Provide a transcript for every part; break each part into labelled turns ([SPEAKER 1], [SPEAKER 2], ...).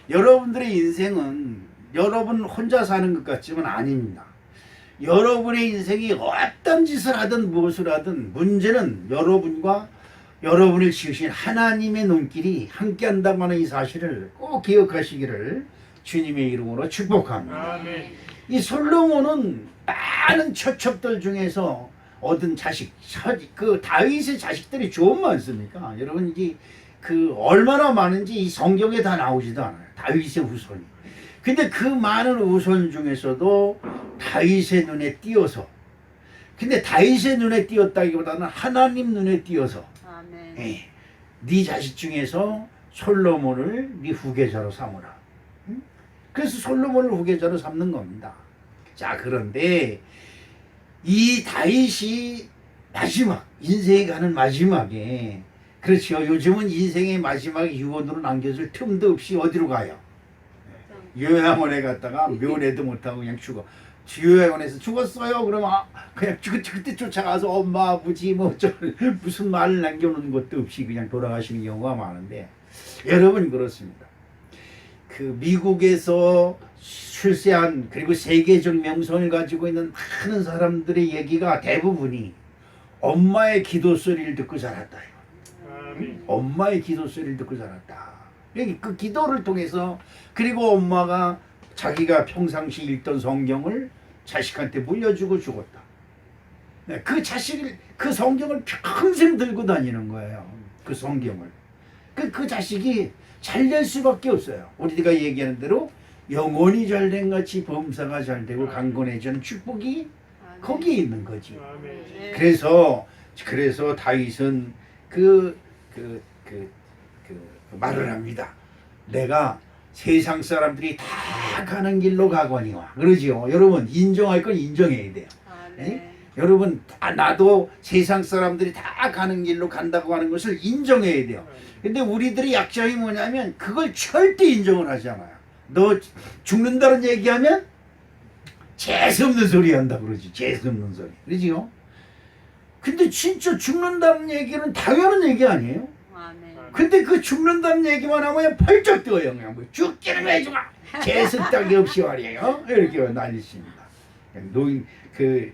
[SPEAKER 1] 여러분들의 인생은 여러분 혼자 사는 것 같지만 아닙니다. 여러분의 인생이 어떤 짓을 하든 무엇을 하든 문제는 여러분과 여러분을 지으신 하나님의 눈길이 함께 한다고 하는 이 사실을 꼭 기억하시기를 주님의 이름으로 축복합니다.
[SPEAKER 2] 아멘.
[SPEAKER 1] 이 솔로몬은 많은 처첩들 중에서 얻은 자식, 그 다윗의 자식들이 좀 많습니까? 여러분 이게 그 얼마나 많은지 이 성경에 다 나오지도 않아요. 다윗의 후손이. 근데 그 많은 후손 중에서도 다윗의 눈에 띄어서, 근데 다윗의 눈에 띄었다기보다는 하나님 눈에 띄어서,
[SPEAKER 3] 아멘.
[SPEAKER 1] 네 자식 중에서 솔로몬을 네 후계자로 삼으라. 응? 그래서 솔로몬을 후계자로 삼는 겁니다. 자, 그런데 이 다윗이 마지막, 인생에 가는 마지막에, 그렇죠. 요즘은 인생의 마지막 유언으로 남겨줄 틈도 없이 어디로 가요? 요양원에 갔다가 면회도 못하고 그냥 죽어. 요양원에서 죽었어요. 그러면 그냥 그때 쫓아가서 엄마 아버지 뭐 무슨 말을 남겨놓은 것도 없이 그냥 돌아가시는 경우가 많은데, 여러분 그렇습니다. 그 미국에서 출세한 그리고 세계적 명성을 가지고 있는 많은 사람들의 얘기가 대부분이 엄마의 기도 소리를 듣고 자랐다.
[SPEAKER 2] 아멘.
[SPEAKER 1] 엄마의 기도 소리를 듣고 자랐다. 여기 그 기도를 통해서, 그리고 엄마가 자기가 평상시 읽던 성경을 자식한테 물려주고 죽었다. 그 자식을, 그 성경을 평생 들고 다니는 거예요. 그 성경을. 그 자식이 잘 될 수밖에 없어요. 우리가 얘기하는 대로 영혼이 잘된 같이 범사가 잘되고 강건해지는 축복이 거기에 있는 거지.
[SPEAKER 2] 아멘.
[SPEAKER 1] 그래서 다윗은 그 말을 합니다. 내가 세상 사람들이 다 가는 길로 가거니와. 그러지요. 여러분 인정할 건 인정해야 돼요. 여러분 나도 세상 사람들이 다 가는 길로 간다고 하는 것을 인정해야 돼요. 근데 우리들의 약점이 뭐냐면 그걸 절대 인정을 하지 않아요. 너 죽는다는 얘기하면 재수없는 소리 한다 그러지. 재수없는 소리. 그러지요. 근데 진짜 죽는다는 얘기는 당연한 얘기 아니에요? 근데 그 죽는다는 얘기만 하면 펄쩍 뛰어요. 그냥 뭐 죽기는 왜 죽어? 재수 따기 없이 말이에요. 이렇게 난리칩니다. 노인 그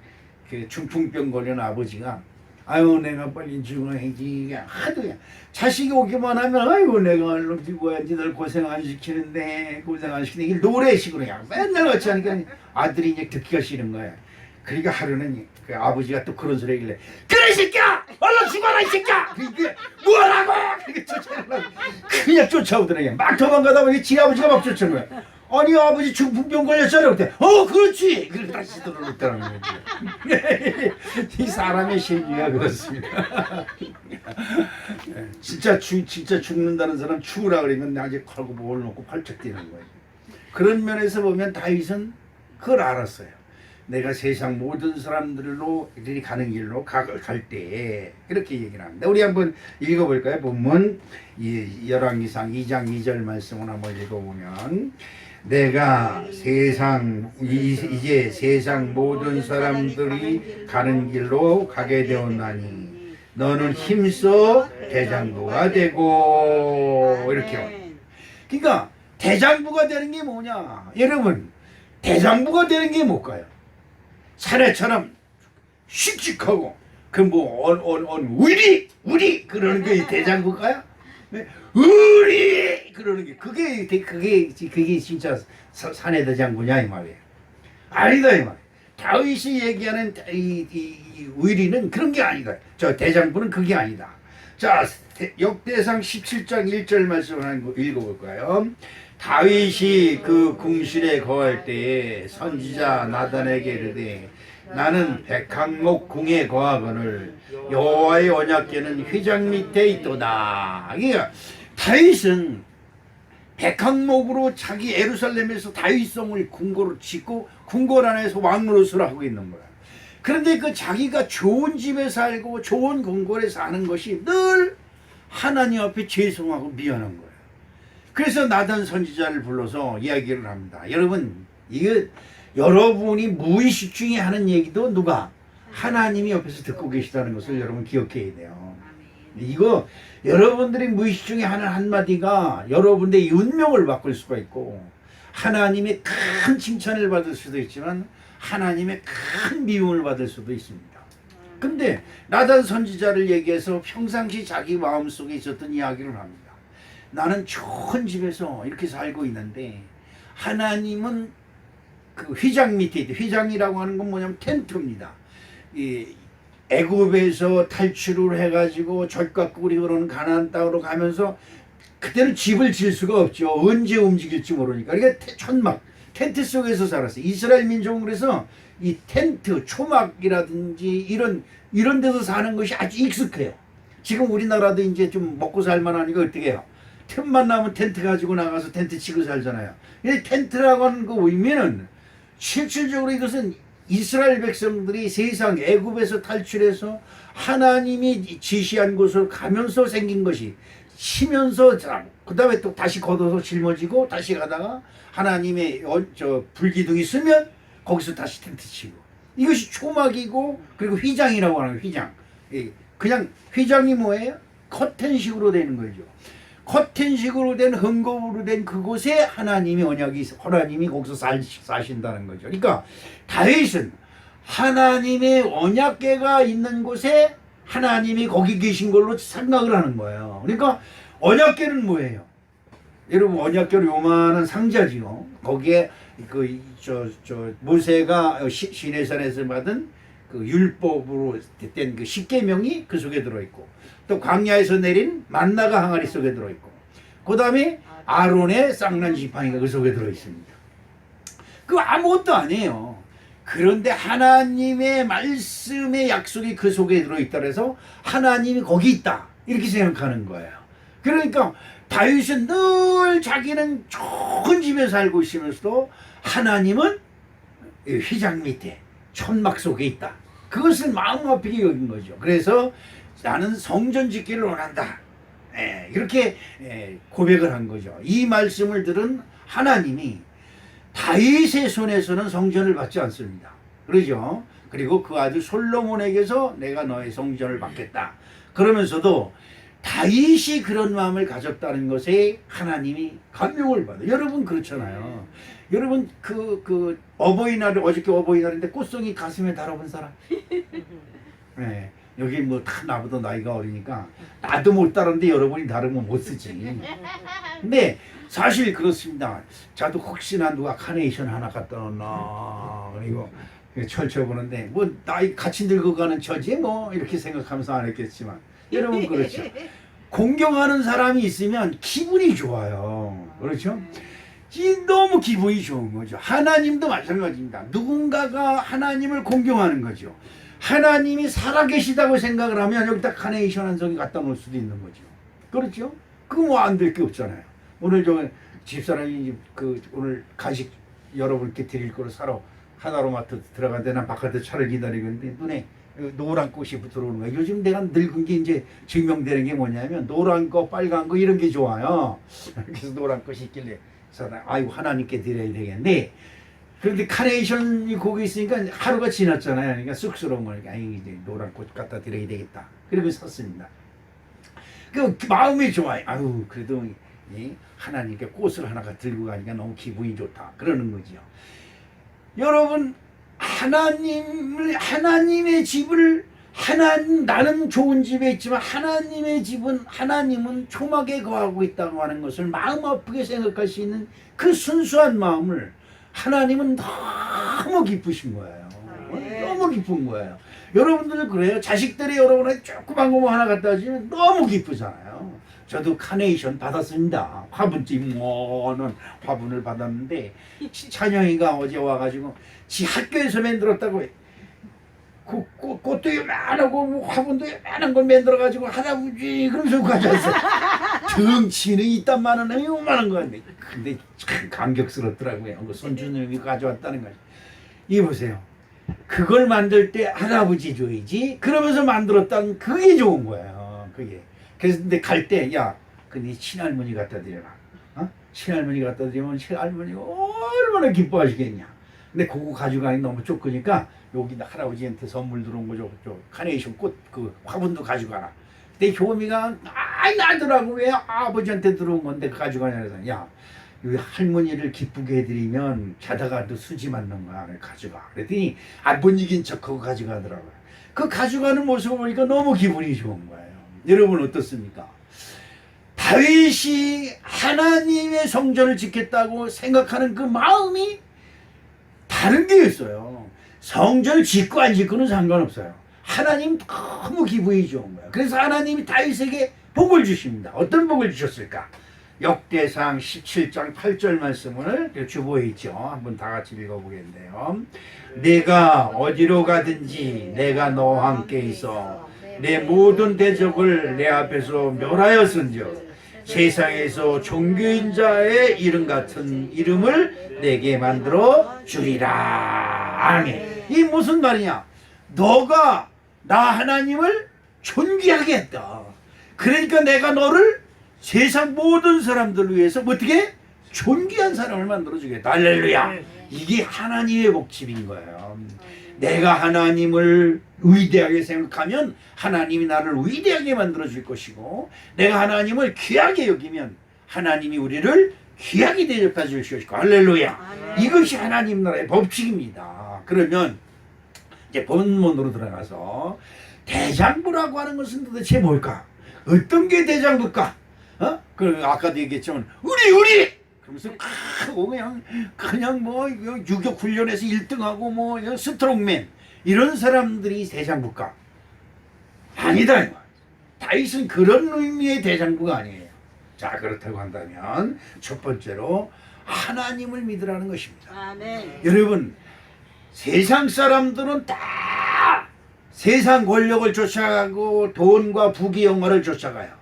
[SPEAKER 1] 중풍병 걸린 아버지가 아유 내가 빨리 죽어야지. 하도 그냥 자식이 오기만 하면 아이고 내가 얼른 죽어야지. 널 고생 안 시키는데 고생 안 시키는데 이게 노래식으로 그냥 맨날 같이 하니까 아들이 이제 듣기가 싫은 거야. 그러니까 하루는 그 아버지가 또 그런 소리 하길래 그래 이 새끼야! 얼른 죽어라 이 새끼야! 그게 뭐라고! 그렇게 쫓아오더라고. 그냥 쫓아오더라고요. 막 도망가다 보니 지 아버지가 막 쫓아온 거야. 아니 아버지 중풍병 걸렸잖아. 그때 그렇지! 그렇게 다시 들어오더라는 거지. 이 사람의 심리가 그렇습니다. 진짜 죽는다는 사람 죽으라 그러면 나중에 걸고 뭘 놓고 팔쩍 뛰는 거예요. 그런 면에서 보면 다윗은 그걸 알았어요. 내가 세상 모든 사람들이 가는 길로 갈 때 그렇게 얘기를 합니다. 우리 한번 읽어볼까요? 본문 열왕기상 2장 2절 말씀을 한번 읽어보면 내가 이제 세상 모든 사람들이 가는 길로 가게 되었나니 너는 힘써 대장부가 되고 이렇게. 그러니까 대장부가 되는 게 뭐냐? 여러분 대장부가 되는 게 뭘까요? 사내처럼 씩씩하고 우리 그러는 게 대장부가요? 우리 그러는 게 그게 진짜 사내 대장부냐 이 말이에요. 아니다 이 말이에요. 다윗이 얘기하는 이 의리는 그런 게 아니다. 저 대장부는 그게 아니다. 자 역대상 17장 1절 말씀을 한번 읽어볼까요? 다윗이 그 궁실에 거할 때에 선지자 나단에게 이르되 나는 백항목 궁에 거하거늘 여호와의 언약궤는 휘장 밑에 있도다. 그러니까 다윗은 백항목으로 자기 예루살렘에서 다윗성을 궁궐을 짓고 궁궐 안에서 왕노릇을 하고 있는 거야. 그런데 그 자기가 좋은 집에 살고 좋은 궁궐에 사는 것이 늘 하나님 앞에 죄송하고 미안한 거예요. 그래서 나단 선지자를 불러서 이야기를 합니다. 여러분, 이거 여러분이 무의식 중에 하는 얘기도 누가? 하나님이 옆에서 듣고 계시다는 것을 여러분 기억해야 돼요. 이거 여러분들이 무의식 중에 하는 한마디가 여러분들의 운명을 바꿀 수가 있고 하나님의 큰 칭찬을 받을 수도 있지만 하나님의 큰 미움을 받을 수도 있습니다. 근데 나단 선지자를 얘기해서 평상시 자기 마음속에 있었던 이야기를 합니다. 나는 좋은 집에서 이렇게 살고 있는데 하나님은 그 휘장 밑에 있대. 휘장이라고 하는 건 뭐냐면 텐트입니다. 이 애굽에서 탈출을 해가지고 젖과 꿀이 흐르는 가나안 땅으로 가면서 그때는 집을 지을 수가 없죠. 언제 움직일지 모르니까. 그러니까 천막, 텐트 속에서 살았어요. 이스라엘 민족은 그래서 이 텐트, 초막이라든지 이런 데서 사는 것이 아주 익숙해요. 지금 우리나라도 이제 좀 먹고 살만하니까 어떻게 해요? 틈만 나면 텐트 가지고 나가서 텐트 치고 살잖아요. 이 텐트라고 하는 그 의미는 실질적으로 이것은 이스라엘 백성들이 세상 애굽에서 탈출해서 하나님이 지시한 곳으로 가면서 생긴 것이 쉬면서 그 다음에 또 다시 걷어서 짊어지고 다시 가다가 하나님의 불기둥이 쓰면 거기서 다시 텐트 치고 이것이 초막이고 그리고 휘장이라고 하는 거예요. 휘장. 그냥 휘장이 뭐예요? 커튼식으로 되는 거죠. 커튼식으로 된 헝겊으로 된 그곳에 하나님이 하나님이 거기서 사신다는 거죠. 그러니까 다윗은 하나님의 언약궤가 있는 곳에 하나님이 거기 계신 걸로 생각을 하는 거예요. 그러니까 언약궤는 뭐예요? 여러분 언약궤는 요만한 상자지요. 거기에 모세가 시내산에서 받은 그 율법으로 된 그 십계명이 그 속에 들어있고 또 광야에서 내린 만나가 항아리 속에 들어있고 그 다음에 아론의 쌍난 지팡이가 그 속에 들어있습니다. 그거 아무것도 아니에요. 그런데 하나님의 말씀의 약속이 그 속에 들어있다 그래서 하나님이 거기 있다 이렇게 생각하는 거예요. 그러니까 다윗은 늘 자기는 좋은 집에 살고 있으면서도 하나님은 휘장 밑에 천막 속에 있다. 그것을 마음 아프게 여긴 거죠. 그래서 나는 성전 짓기를 원한다. 이렇게 고백을 한 거죠. 이 말씀을 들은 하나님이 다윗의 손에서는 성전을 받지 않습니다. 그러죠. 그리고 그 아들 솔로몬에게서 내가 너의 성전을 받겠다. 그러면서도 다윗이 그런 마음을 가졌다는 것에 하나님이 감명을 받아요. 여러분 그렇잖아요. 여러분 어버이날을 어저께 어버이날인데 꽃송이 가슴에 달아본 사람? 네. 여기 뭐 다 나보다 나이가 어리니까 나도 못 달았는데 여러분이 다르면 못 쓰지. 근데 사실 그렇습니다. 저도 혹시나 누가 카네이션 하나 갖다 놨나 그리고 철쳐보는데 뭐 나이 같이 늙어가는 처지에 뭐 이렇게 생각하면서 안 했겠지만 여러분 그렇죠. 공경하는 사람이 있으면 기분이 좋아요. 그렇죠? 너무 기분이 좋은 거죠. 하나님도 마찬가지입니다. 누군가가 하나님을 공경하는 거죠. 하나님이 살아계시다고 생각을 하면 여기다 카네이션 한 송이 갖다 놓을 수도 있는 거죠. 그렇죠? 그거 뭐 안 될 게 없잖아요. 오늘 집사람이 오늘 간식 여러분께 드릴 거를 사러 하나로마트 들어가는데 난 바깥에 차를 기다리고 있는데 눈에 노란 꽃이 들어오는 거예요. 요즘 내가 늙은 게 이제 증명되는 게 뭐냐면 노란 거, 빨간 거 이런 게 좋아요. 그래서 노란 꽃이 있길래 아이고 하나님께 드려야 되겠네. 그런데 카네이션이 거기 있으니까 하루가 지났잖아요. 그러니까 쑥스러운 거니까 이제 노란 꽃 갖다 드려야 되겠다. 그리고 샀습니다. 그 마음이 좋아요. 아유 그래도 하나님께 꽃을 하나가 들고 가니까 너무 기분이 좋다. 그러는 거죠. 여러분 하나님의 집을 나는 좋은 집에 있지만 하나님은 초막에 거하고 있다고 하는 것을 마음 아프게 생각할 수 있는 그 순수한 마음을 하나님은 너무 기쁘신 거예요. 너무 기쁜 거예요. 여러분들도 그래요. 자식들이 여러분한테 조그만 거 하나 갖다 주면 너무 기쁘잖아요. 저도 카네이션 받았습니다. 화분집 뭐는 화분을 받았는데 찬영이가 어제 와가지고 지 학교에서 만들었다고 꽃도 요만하고 화분도 요만한 걸 만들어가지고 할아버지 그러면서 가져왔어. 덩치는 이딴만은 요만한 거였는데 근데 참 감격스럽더라고요. 그 손주님이 가져왔다는 거죠. 이 보세요. 그걸 만들 때 할아버지 줘야지 그러면서 만들었다는 그게 좋은 거예요. 그게. 그래서 근데 갈 때 야 근데 친할머니 갖다 드려라. 친할머니 갖다 드리면 친할머니가 얼마나 기뻐하시겠냐. 근데 그거 가져가기 너무 좁으니까 여기 할아버지한테 선물 들어온 거죠. 카네이션 꽃 그 화분도 가져가라. 내 효미가 나더라고. 왜 아버지한테 들어온 건데 가져가냐 그래서 야 이 할머니를 기쁘게 해드리면 자다가도 수지 맞는 거야. 가져가. 그랬더니 못 이긴 척하고 가져가더라고요. 그 가져가는 모습을 보니까 너무 기분이 좋은 거예요. 여러분 어떻습니까? 다윗이 하나님의 성전을 짓겠다고 생각하는 그 마음이 다른 게 있어요. 성전을 짓고 안 짓고는 상관없어요. 하나님 너무 기분이 좋은 거예요. 그래서 하나님이 다윗에게 복을 주십니다. 어떤 복을 주셨을까? 역대상 17장 8절 말씀을 주보에 있죠. 한번 다 같이 읽어보겠는데요. 내가 어디로 가든지 내가 너와 함께 있어 내 모든 대적을 내 앞에서 멸하였은즉 세상에서 종교인 자의 이름 같은 이름을 내게 만들어 주리라. 아멘. 이 무슨 말이냐? 너가 나 하나님을 존귀하게 했다. 그러니까 내가 너를 세상 모든 사람들을 위해서 어떻게 존귀한 사람을 만들어주겠다. 할렐루야. 이게 하나님의 복집인 거예요. 내가 하나님을 위대하게 생각하면 하나님이 나를 위대하게 만들어줄 것이고, 내가 하나님을 귀하게 여기면 하나님이 우리를 귀하게 대접해 주실 것이고. 할렐루야. 이것이 하나님 나라의 법칙입니다. 그러면 이제 본문으로 들어가서 대장부라고 하는 것은 도대체 뭘까? 어떤 게 대장부일까? 그 아까도 얘기했지만 우리 그러면서 그냥 뭐 유격 훈련에서 1등하고 뭐 스트롱맨 이런 사람들이 대장부일까? 아니다. 다윗은 그런 의미의 대장부가 아니에요. 자, 그렇다고 한다면 첫 번째로 하나님을 믿으라는 것입니다.
[SPEAKER 3] 아멘.
[SPEAKER 1] 여러분, 세상 사람들은 다 세상 권력을 쫓아가고 돈과 부귀 영화를 쫓아가요.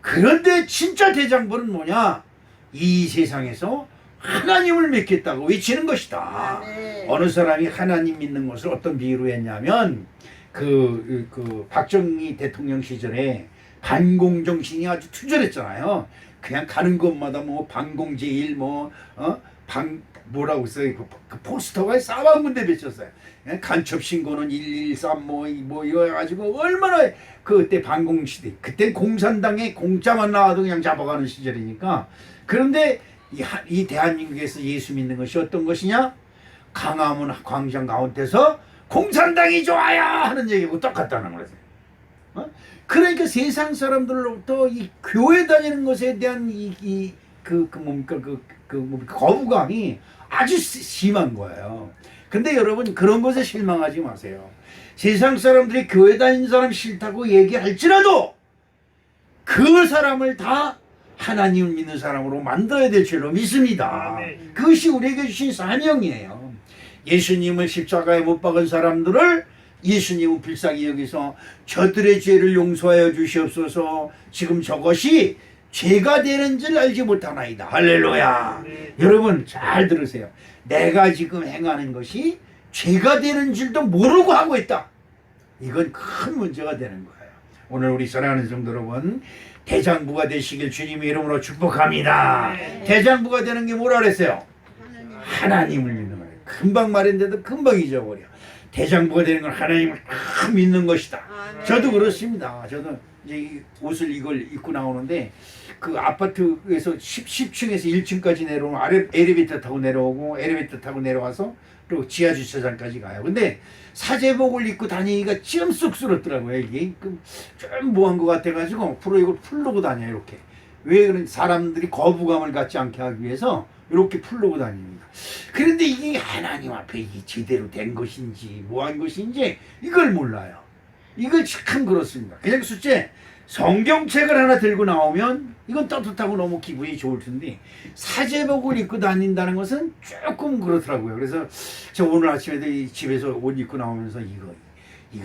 [SPEAKER 1] 그런데 진짜 대장부는 뭐냐? 이 세상에서 하나님을 믿겠다고 외치는 것이다.
[SPEAKER 3] 아멘.
[SPEAKER 1] 어느 사람이 하나님 믿는 것을 어떤 비유로 했냐면 그 박정희 대통령 시절에 반공정신이 아주 투철했잖아요. 그냥 가는 곳마다 뭐 반공제일 뭐라고 써요? 그 포스터가 싸방군데 배쳤어요. 간첩 신고는 113 뭐 이거 가지고 얼마나 그때 반공 시대, 그때 공산당에 공짜만 나와도 그냥 잡아가는 시절이니까. 그런데 이 대한민국에서 예수 믿는 것이 어떤 것이냐? 강화문 광장 가운데서 공산당이 좋아요 하는 얘기하고 똑같다는 거예요. 그러니까 세상 사람들로부터 이 교회 다니는 것에 대한 거부감이 아주 심한 거예요. 근데 여러분 그런 것에 실망하지 마세요. 세상 사람들이 교회 다니는 사람 싫다고 얘기할지라도 그 사람을 다 하나님을 믿는 사람으로 만들어야 될 줄로 믿습니다.
[SPEAKER 2] 아멘.
[SPEAKER 1] 그것이 우리에게 주신 사명이에요. 예수님을 십자가에 못 박은 사람들을 예수님은 불쌍히 여기서 저들의 죄를 용서하여 주시옵소서. 지금 저것이 죄가 되는 줄 알지 못하나이다. 할렐루야.
[SPEAKER 2] 네.
[SPEAKER 1] 여러분 잘 들으세요. 내가 지금 행하는 것이 죄가 되는 줄도 모르고 하고 있다. 이건 큰 문제가 되는 거예요. 오늘 우리 사랑하는 성도 여러분, 대장부가 되시길 주님의 이름으로 축복합니다.
[SPEAKER 2] 네.
[SPEAKER 1] 대장부가 되는 게 뭐라 그랬어요? 하나님을 믿는 거예요. 금방 말했는데도 금방 잊어버려. 대장부가 되는 건 하나님을 다 믿는 것이다.
[SPEAKER 3] 아멘.
[SPEAKER 1] 저도 그렇습니다. 저도 이제 이 옷을 이걸 입고 나오는데 그 아파트에서 10층에서 1층까지 내려오면 엘리베이터 타고 내려오고 엘리베이터 타고 내려와서 또 지하 주차장까지 가요. 근데 사제복을 입고 다니기가 좀 쑥스럽더라고요. 이게 좀 뭐한 것 같아가지고 이걸 풀르고 다녀요. 이렇게. 왜 그런 사람들이 거부감을 갖지 않게 하기 위해서 이렇게 풀르고 다닙니다. 그런데 이게 하나님 앞에 이게 제대로 된 것인지 뭐한 것인지 이걸 몰라요. 이거 참 그렇습니다. 그냥 숫째 성경책을 하나 들고 나오면 이건 떳떳하고 너무 기분이 좋을 텐데 사제복을 입고 다닌다는 것은 조금 그렇더라고요. 그래서 저 오늘 아침에도 이 집에서 옷 입고 나오면서 이거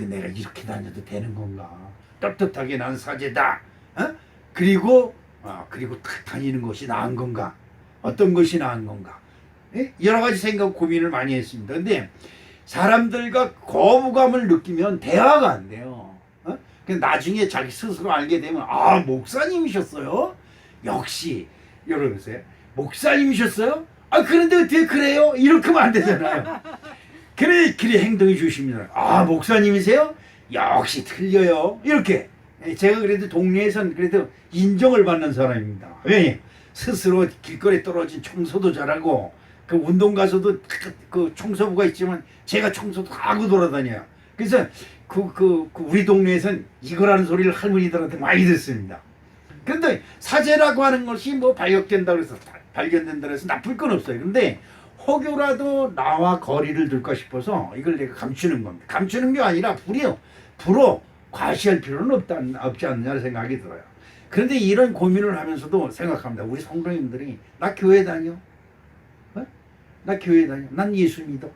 [SPEAKER 1] 내가 이렇게 다녀도 되는 건가? 떳떳하게 난 사제다. 그리고 탁 다니는 것이 나은 건가? 어떤 것이 나은 건가? 여러 가지 생각 고민을 많이 했습니다. 근데 사람들과 거부감을 느끼면 대화가 안 돼요. 나중에 자기 스스로 알게 되면 목사님이셨어요? 역시 여러분 보세요. 목사님이셨어요? 그런데 어떻게 그래요? 이렇게 하면 안 되잖아요. 그래 행동해 주십니다. 목사님이세요? 역시 틀려요. 이렇게 제가 그래도 동네에선 그래도 인정을 받는 사람입니다. 왜? 스스로 길거리에 떨어진 청소도 잘하고 그 운동 가서도 그 청소부가 있지만 제가 청소도 다 하고 돌아다녀요. 그래서 우리 동네에선 이거라는 소리를 할머니들한테 많이 듣습니다. 근데 사제라고 하는 것이 뭐 발견된다 그래서 나쁠 건 없어요. 근데 혹여라도 나와 거리를 둘까 싶어서 이걸 내가 감추는 겁니다. 감추는 게 아니라 불어 과시할 필요는 없지 않느냐 생각이 들어요. 그런데 이런 고민을 하면서도 생각합니다. 우리 성도님들이 나 교회 다녀? 나 교회 다녀? 난 예수 믿어?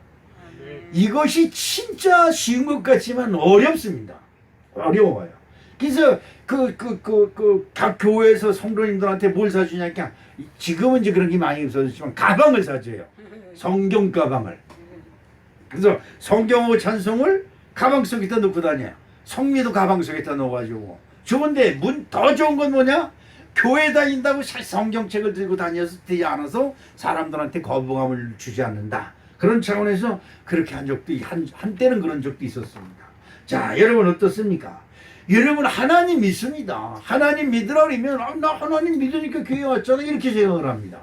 [SPEAKER 1] 이것이 진짜 쉬운 것 같지만 어렵습니다. 어려워요. 그래서 각 교회에서 성도님들한테 뭘 사주냐니까 지금은 이제 그런 게 많이 없어졌지만 가방을 사줘요. 성경 가방을. 그래서 성경하고 찬송을 가방 속에다 넣고 다녀요. 성미도 가방 속에다 넣어가지고. 좋은데 더 좋은 건 뭐냐? 교회 다닌다고 성경책을 들고 다녀서 되지 않아서 사람들한테 거부감을 주지 않는다. 그런 차원에서 그렇게 한 적도 한때는 그런 적도 있었습니다. 자, 여러분 어떻습니까? 여러분 하나님 믿습니다. 하나님 믿으라 그러면 나 하나님 믿으니까 교회 왔잖아 이렇게 생각을 합니다.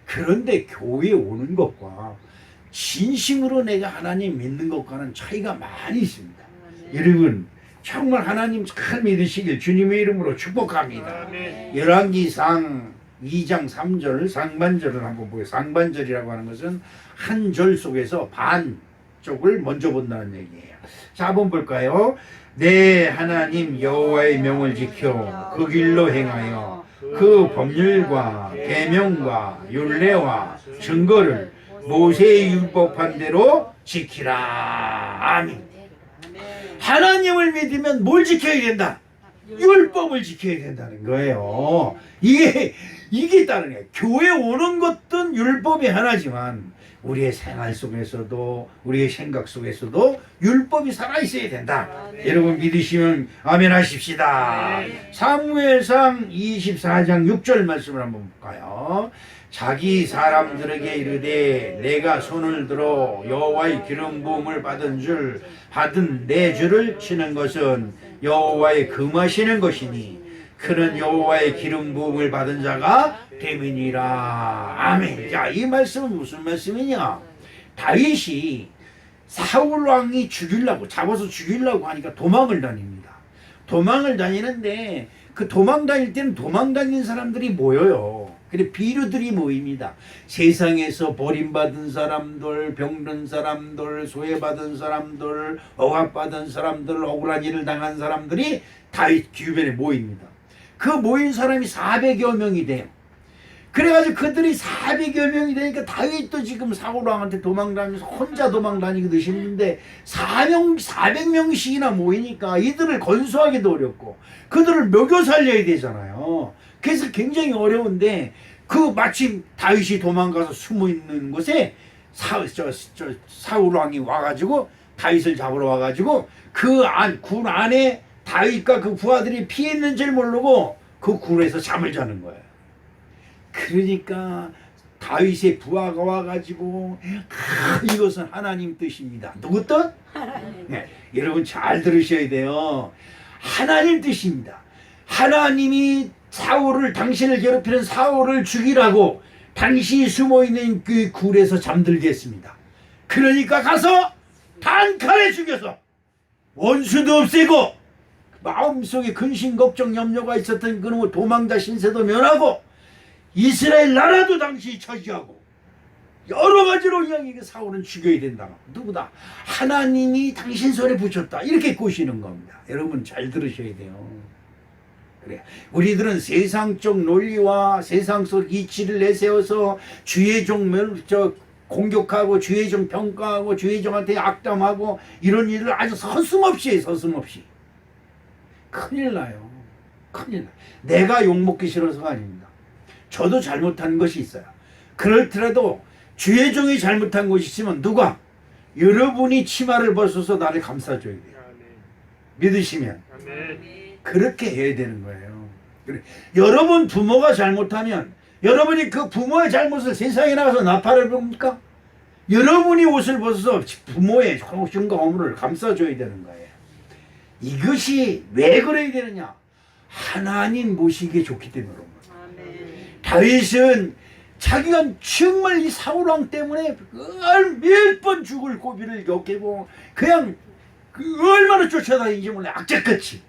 [SPEAKER 1] 그런데 교회에 오는 것과 진심으로 내가 하나님 믿는 것과는 차이가 많이 있습니다. 여러분 정말 하나님 잘 믿으시길 주님의 이름으로 축복합니다. 열왕기상 2장 3절 상반절을 한번 보세요. 상반절이라고 하는 것은 한 절 속에서 반 쪽을 먼저 본다는 얘기예요. 자, 한번 볼까요? 내 하나님 여호와의 명을 지켜 그 길로 행하여 그 법률과 계명과 율례와 증거를 모세의 율법한 대로 지키라. 아멘. 하나님을 믿으면 뭘 지켜야 된다? 율법을 지켜야 된다는 거예요. 이게 다른 거예요. 교회 오는 것도 율법이 하나지만 우리의 생활 속에서도 우리의 생각 속에서도 율법이 살아있어야 된다. 여러분 믿으시면 아멘 하십시다. 사무엘상 24장 6절 말씀을 한번 볼까요? 자기 사람들에게 이르되 내가 손을 들어 여호와의 기름 부음을 받은 내 주를 치는 것은 여호와의 금하시는 것이니 그는 여호와의 기름 부음을 받은 자가 됨이니라. 아멘. 자, 이 말씀은 무슨 말씀이냐? 다윗이 사울 왕이 잡아서 죽이려고 하니까 도망을 다닙니다. 도망을 다니는데 그 도망 다닐 때는 도망 다니는 사람들이 모여요. 그래 비류들이 모입니다. 세상에서 버림받은 사람들, 병든 사람들, 소외받은 사람들, 억압받은 사람들, 억울한 일을 당한 사람들이 다윗 주변에 모입니다. 그 모인 사람이 400여 명이 돼요. 그래가지고 그들이 400여 명이 되니까 다윗도 지금 사울왕한테 도망다니면서 혼자 도망다니기도 힘든데 400명씩이나 모이니까 이들을 건수하기도 어렵고 그들을 먹여 살려야 되잖아요. 그래서 굉장히 어려운데 마침 다윗이 도망가서 숨어 있는 곳에 사울왕이 와가지고 다윗을 잡으러 와가지고 군 안에 다윗과 그 부하들이 피해 있는 줄 모르고 그 굴에서 잠을 자는 거예요. 그러니까 다윗의 부하가 와가지고 이것은 하나님 뜻입니다. 누구 뜻? 네, 여러분 잘 들으셔야 돼요. 하나님 뜻입니다. 하나님이 당신을 괴롭히는 사울을 죽이라고 당신이 숨어있는 그 굴에서 잠들게 했습니다. 그러니까 가서 단칼에 죽여서 원수도 없애고 마음속에 근심 걱정 염려가 있었던 그놈의 도망자 신세도 면하고 이스라엘 나라도 당신이 차지하고 여러 가지로 이야기가 사울은 죽여야 된다. 누구다? 하나님이 당신 손에 붙였다. 이렇게 꼬시는 겁니다. 여러분 잘 들으셔야 돼요. 그래. 우리들은 세상적 논리와 세상 속 이치를 내세워서 주의 종 공격하고 주의 종 평가하고 주의 종한테 악담하고 이런 일을 아주 서슴없이 해요. 서슴없이. 큰일 나요. 큰일 나요. 내가 욕먹기 싫어서가 아닙니다. 저도 잘못한 것이 있어요. 그렇더라도 주의 종이 잘못한 것이 있으면 누가? 여러분이 치마를 벗어서 나를 감싸줘야 돼요. 믿으시면. 그렇게 해야 되는 거예요. 그래. 여러분 부모가 잘못하면 여러분이 그 부모의 잘못을 세상에 나가서 나팔을 봅니까? 여러분이 옷을 벗어서 부모의 흉과 허물을 감싸줘야 되는 거예요. 이것이 왜 그래야 되느냐? 하나님 모시기에 좋기 때문에 그런 거예요.
[SPEAKER 2] 아멘.
[SPEAKER 1] 다윗은 자기가 정말 이 사울왕 때문에 몇 번 죽을 고비를 겪고 그냥 얼마나 쫓아다니는지 몰라 악착같이.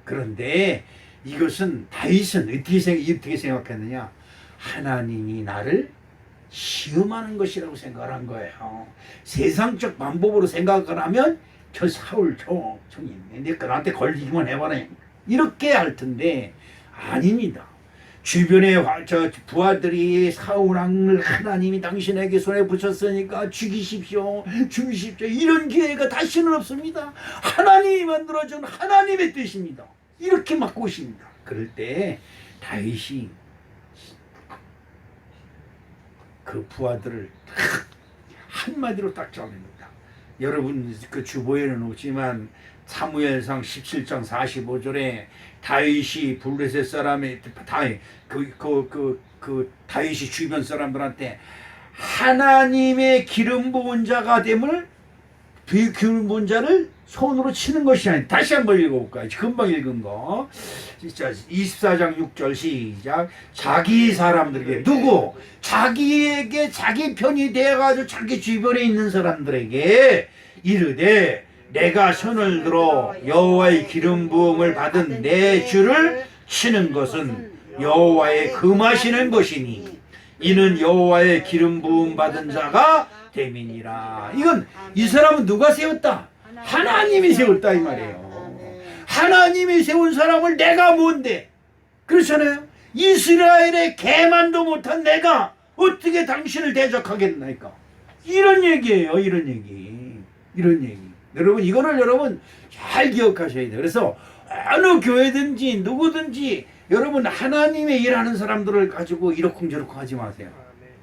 [SPEAKER 1] 그런데 이것은 다윗은 어떻게 생각했느냐? 하나님이 나를 시험하는 것이라고 생각을 한 거예요. 세상적 방법으로 생각을 하면 저 사울 저님 내가 나한테 걸리기만 해봐라 이렇게 할 텐데 아닙니다. 주변에 저 부하들이 사울왕을 하나님이 당신에게 손에 붙였으니까 죽이십시오 이런 기회가 다시는 없습니다. 하나님이 만들어준 하나님의 뜻입니다. 이렇게 막 꼬십니다. 그럴 때 다윗이 그 부하들을 한마디로 딱 잡습니다. 여러분 그 주보에는 없지만 사무엘상 17장 45절에 다윗이 블레셋 사람의 다윗이 주변 사람들한테 하나님의 기름 부은 자가 됨을 기름 부은 자를 손으로 치는 것이 아니다. 다시 한번 읽어볼까요? 금방 읽은 거. 진짜 24장 6절 시작. 자기 사람들에게 누구? 자기에게 자기 편이 되어가지고 자기 주변에 있는 사람들에게 이르되 내가 손을 들어 여호와의 기름 부음을 받은 내 주를 치는 것은 여호와의 금하시는 것이니 이는 여호와의 기름 부음 받은 자가 됨이니라. 이건 이 사람은 누가 세웠다? 하나님이 세웠다 이 말이에요. 하나님이 세운 사람을 내가 뭔데? 그렇잖아요. 이스라엘의 개만도 못한 내가 어떻게 당신을 대적하겠나이까? 이런 얘기예요. 이런 얘기. 여러분 이거를 여러분 잘 기억하셔야 돼요. 그래서 어느 교회든지 누구든지 여러분 하나님의 일하는 사람들을 가지고 이러쿵저러쿵 하지 마세요.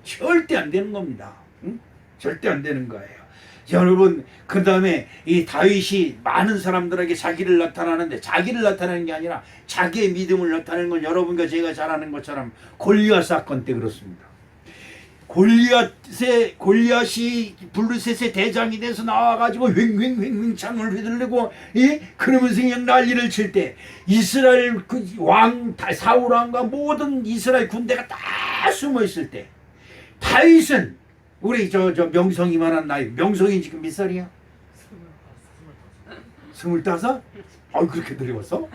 [SPEAKER 1] 절대 안 되는 겁니다. 응? 절대 안 되는 거예요. 여러분 그 다음에 이 다윗이 많은 사람들에게 자기를 나타나는데 자기를 나타내는 게 아니라 자기의 믿음을 나타내는 건 여러분과 제가 잘 아는 것처럼 골리앗 사건 때 그렇습니다. 골리앗이 블레셋의 대장이 돼서 나와가지고 휑휑휑 창을 휘둘르고 그러면서 그냥 난리를 칠 때 이스라엘 그 왕 사울 왕과 모든 이스라엘 군대가 다 숨어 있을 때 다윗은 우리 저 명성이만한 나이 명성이 지금 몇 살이야? 25? 그렇게 늙었어?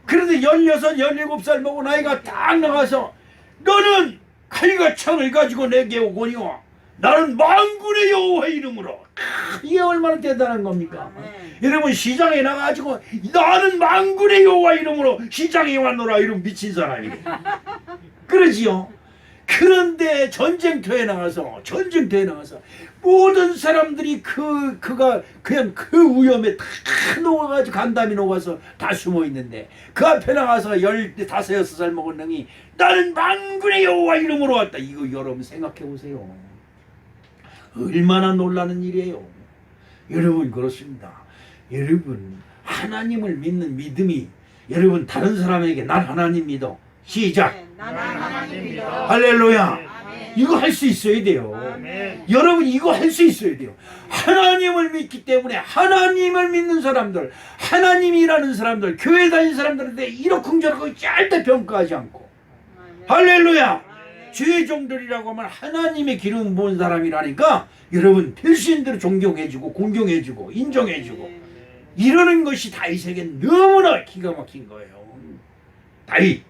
[SPEAKER 1] 그런데 16, 17살 먹은 아이가 딱 나가서 너는 칼과 창을 가지고 내게 오거니와 나는 만군의 여호와 이름으로. 이게 얼마나 대단한 겁니까? 여러분 시장에 나가지고 나는 만군의 여호와 이름으로 시장에 왔노라 이런 미친 사람이 그러지요. 그런데 전쟁터에 나가서 모든 사람들이 그가 그냥 그 위험에 다 녹아가지고 간담이 녹아서 다 숨어 있는데 그 앞에 나가서 15, 6살 먹은 놈이 나는 만군의 여호와 이름으로 왔다. 이거 여러분 생각해 보세요. 얼마나 놀라는 일이에요. 여러분 그렇습니다. 여러분 하나님을 믿는 믿음이 여러분 다른 사람에게 난 하나님 믿어. 시작.
[SPEAKER 2] 나는 하나님 믿어.
[SPEAKER 1] 할렐루야.
[SPEAKER 2] 아멘.
[SPEAKER 1] 이거 할 수 있어야 돼요.
[SPEAKER 2] 아멘.
[SPEAKER 1] 여러분 이거 할 수 있어야 돼요. 하나님을 믿기 때문에 하나님을 믿는 사람들, 하나님이라는 사람들, 교회 다니는 사람들한테 이러쿵저러쿵 절대 평가하지 않고 할렐루야. 주의 종들이라고 하면 하나님의 기름 부은 사람이라니까 여러분 필수인대로 존경해주고 공경해주고 인정해주고 이러는 것이 다윗에게 너무나 기가 막힌 거예요. 다윗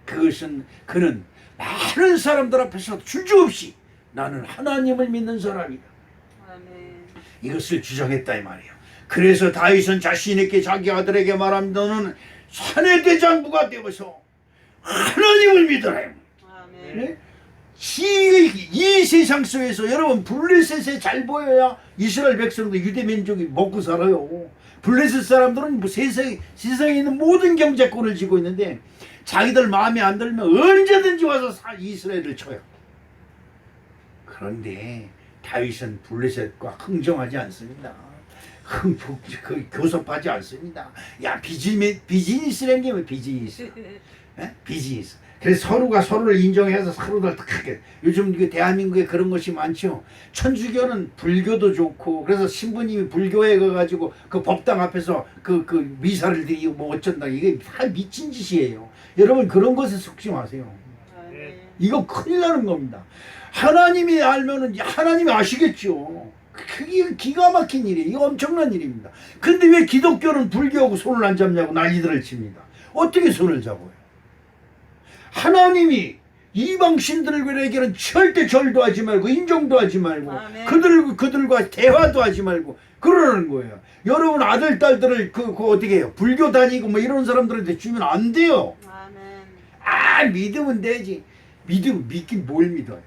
[SPEAKER 1] 그는 많은 사람들 앞에서 주저없이 나는 하나님을 믿는 사람이다. 이것을 주장했다 이 말이에요. 그래서 다윗은 자신있게 자기 아들에게 말합니다. 너는 산의 대장부가 되어서 하나님을 믿어라. 네? 이 세상 속에서 여러분 블레셋에 잘 보여야 이스라엘 백성도 유대 민족이 먹고 살아요. 블레셋 사람들은 뭐 세상에 있는 모든 경제권을 쥐고 있는데 자기들 마음에 안 들면 언제든지 와서 이스라엘을 쳐요. 그런데 다윗은 블레셋과 흥정하지 않습니다. 교섭하지 않습니다. 야 비즈니스라는 게 뭐 비즈니스? 비즈니스. 그래서 서로가 서로를 인정해서 서로들 크게 요즘 그 대한민국에 그런 것이 많죠. 천주교는 불교도 좋고 그래서 신부님이 불교에 가가지고 그 법당 앞에서 그 미사를 드리고 뭐 어쩐다 이게 다 미친 짓이에요. 여러분 그런 것에 속지 마세요. 이거 큰일 나는 겁니다. 하나님이 알면은 하나님이 아시겠죠. 그게 기가 막힌 일이에요. 이거 엄청난 일입니다. 근데 왜 기독교는 불교하고 손을 안 잡냐고 난리들을 칩니다. 어떻게 손을 잡아요? 하나님이 이방 신들에게는 절대 절도 하지 말고 인정도 하지 말고 그들과 대화도 하지 말고 그러는 거예요. 여러분 아들 딸들을 그 어떻게 해요? 불교 다니고 뭐 이런 사람들한테 주면 안 돼요. 믿으면 되지. 믿긴 뭘 믿어요?